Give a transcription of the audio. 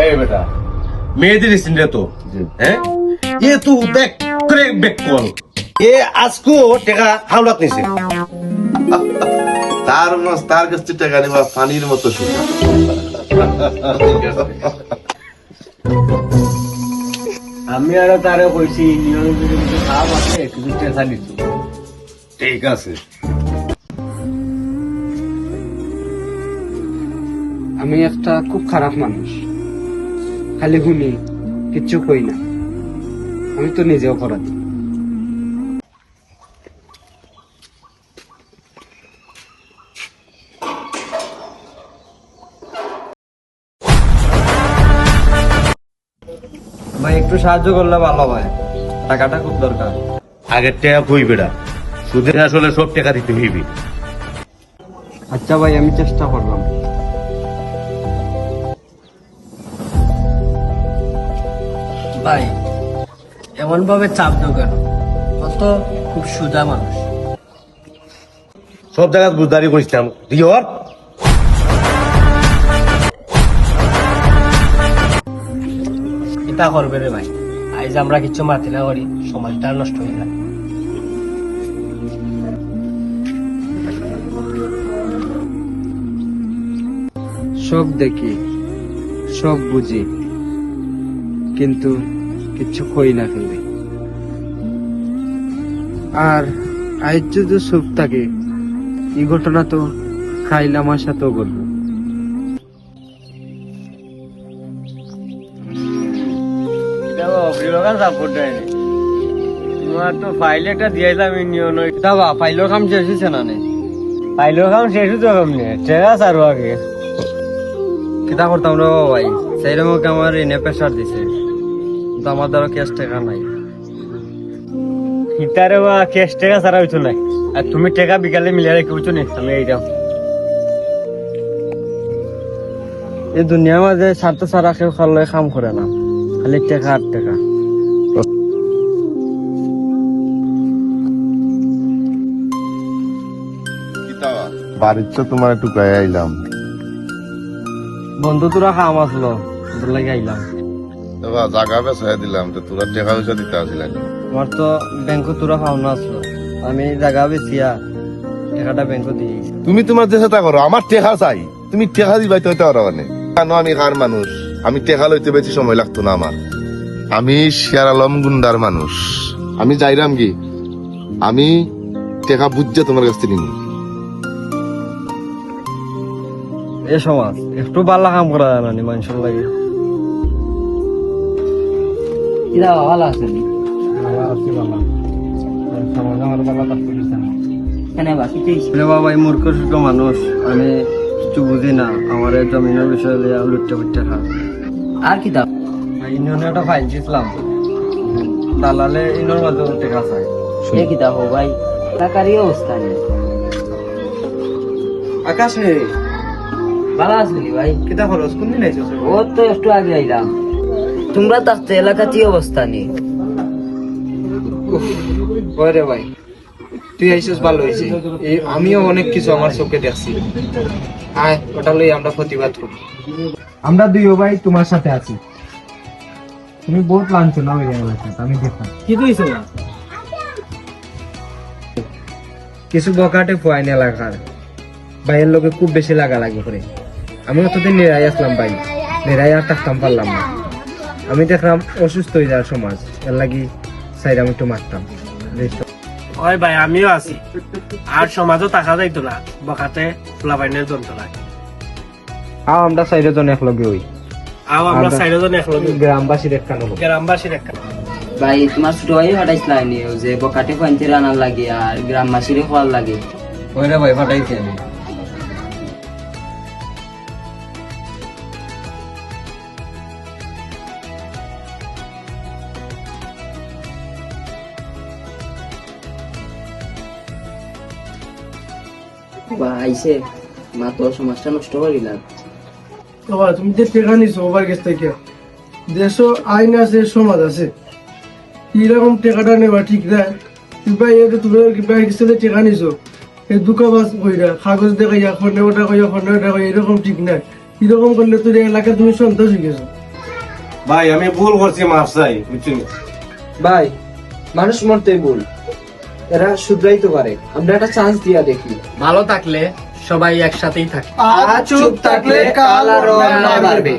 এই বেটা মেয়েদের সিনরে তো হ্যাঁ এ তো দেখ করে বেক কল এ আজকো টাকা হাওলাত নিছে তার কাছ থেকে টাকা নিবা পানির মতো সোজা। আমি আরো তারে কইছি নিয়ম কিছু খাপ আছে কিছু টেসা দিচ্ছি। ঠিক আছে আমি একটা খুব খারাপ মানুষ, খালি শুনি কিচ্ছু কই না। আমি তো নিজে অপরাধী। ভাই একটু সাহায্য করলে ভালো হয়, টাকাটা খুব দরকার। আগের টাকা কই বেটা সুদের আসলে সব টাকা দিতে হইবে। আচ্ছা ভাই, আমি চেষ্টা করলাম। ভাই এমন ভাবে চাপ দাও কেন? অত খুব সুদা মানুষ। সব জায়গা বুঝদারি করিসতাম দিওর এটা করবে রে ভাই, আজ আমরা কিছু মাতি না করি সমাজটা আর নষ্ট হয়ে যায়। সব দেখি, সব বুঝি, কিন্তু কিচ্ছু কই না ফেলে। আর আজ যদি চুপ থাকে, এই ঘটনা তো খাইল আমার সাথেও ঘটবে। তোমার তো ফাইল একটা দিয়েছিলাম ইউনিয়ন, ফাইলের কাম শেষ হয়েছে না? ফাইলের কাম শেষ হতো কেমনি? ঠিক আছে আরো আগে কিতা করতাম রে ভাই, সেইরকম আমার এনে প্রেশার দিছে, কিন্তু আমার দ্বারা ক্যাশ টাকা নাই। ইতারে বা ক্যাশ টাকা ছাড়া হইতো নাই। আর তুমি টাকা বিকালে মিলিয়ে রেখে বুঝছো নি? আমি এইটা এই দুনিয়ার মাঝে স্বার্থ ছাড়া কেউ খালে কাম করে না, খালি টাকা আর টাকা। বাড়ির তো তোমার একটু গায়ে আইলাম। বন্ধু তোরা কাম আসলো, তোর লাগে আইলাম। জাগা বেসাই দিলাম তো তোরা টাকা পয়সা দিতে আসিলেন। আমার তো ব্যাংক তোরা খাওয়ানো আসলো, আমি জায়গা বেচিয়া টাকাটা ব্যাংক দিয়েছি। তুমি তোমার দেশে তা করো, আমার টেকা চাই, তুমি টেকা দিবাই তো হইতে পারো মানে। কেন আমি কার মানুষ, আমি টেকা লইতে বেশি সময় লাগতো না আমার। আমি শেয়ার আলম গুন্ডার মানুষ, আমি যাইরাম কি আমি টেকা বুঝছে তোমার কাছ থেকে নিই। এ সমাজ একটু ভালো কাম করা যায় না মানুষের লাগে। ভালো আছে বাবা এই মূর্খ সূর্খ মানুষ, আমি কিছু বুঝি না। আমার এই জমিনের বিষয়ে লুটতে ফুটতে খা। আর কি দাও? ইউনিয়নে একটা ফাইল দিয়েছিলাম, দালালে ইউনিয়ন মাঝে টাকা চাই। সে কি দাও ভাই, টাকারই অবস্থা নেই। আকাশ রে ভালো আসলি ভাই? কিতা খরচ কোন দিন আইছো? ও তো একটু আগে আইলাম। তোমরা থাকতে এলাকাতেই অবস্থা নেই। ওরে ভাই, তুই আইসিস ভালো হয়েছে। আমিও অনেক কিছু আমার চোখে দেখছি। আয় ওটা লই আমরা প্রতিবাদ করি। আমরা দুইও ভাই তোমার সাথে আছি। তুমি বহুত লাঞ্ছনা হয়ে গেছে, আমি দেখলাম। কি দিয়েছো না? কিছু বকাটে পয়েন এলাকার ভাইয়ের লোকে খুব বেশি লাগালাগি করে। আমি অতদিন নিরাই আসলাম ভাই, নিরাই আর থাকতাম পারলাম না। আমি দেখলাম অসুস্থ হয়ে যাওয়ার সমাজ, এর লাগি সাইড আমি একটু মারতাম। ওই ভাই আমিও আছি, আর সমাজও টাকা যাইতো না বকাতে ফ্লাবাইনের যন্ত্রণায়। আও আমরা সাইডে জন একলগে হই, আও আমরা সাইডে জন একলগে গ্রামবাসীর একখান হবো। গ্রামবাসীর একটা ভাই তোমার ছোট ভাই ফাটাইছিলা নি যে বকাটে পঞ্চের আনার লাগে আর গ্রামবাসীরও খোয়ার লাগে? ওইরা ভাই ফাটাইছি আমি। আইসে মা তোর সমাজটা নষ্ট করিলাম। বাবা তুমি যে টেকা নিছো ওভার গেছ থেকে, দেশ আইন আছে, সমাজ আছে, এরকম টেকাটা নেবা ঠিক না। কিবা তুমি কিবা গেছে টেকা নিছো, এই দুকাবাজ কইরা কাগজ দেখাইয়া খন্ডে ওটা কইয়া খন্ডে ওটা কইয়া, এরকম ঠিক না। এরকম করলে তোর এলাকা তুমি সন্ত্রাস হয়ে গেছো। ভাই আমি ভুল করছি, মাফ চাই, বুঝছেন? ভাই মানুষ মরতে ভুল, এরা শুধরাইতে পারে, আমরা একটা চান্স দিয়া দেখি। ভালো থাকলে সবাই একসাথেই থাকে। আজ চুপ থাকলে কাল আরো অন্যায় বাড়বে।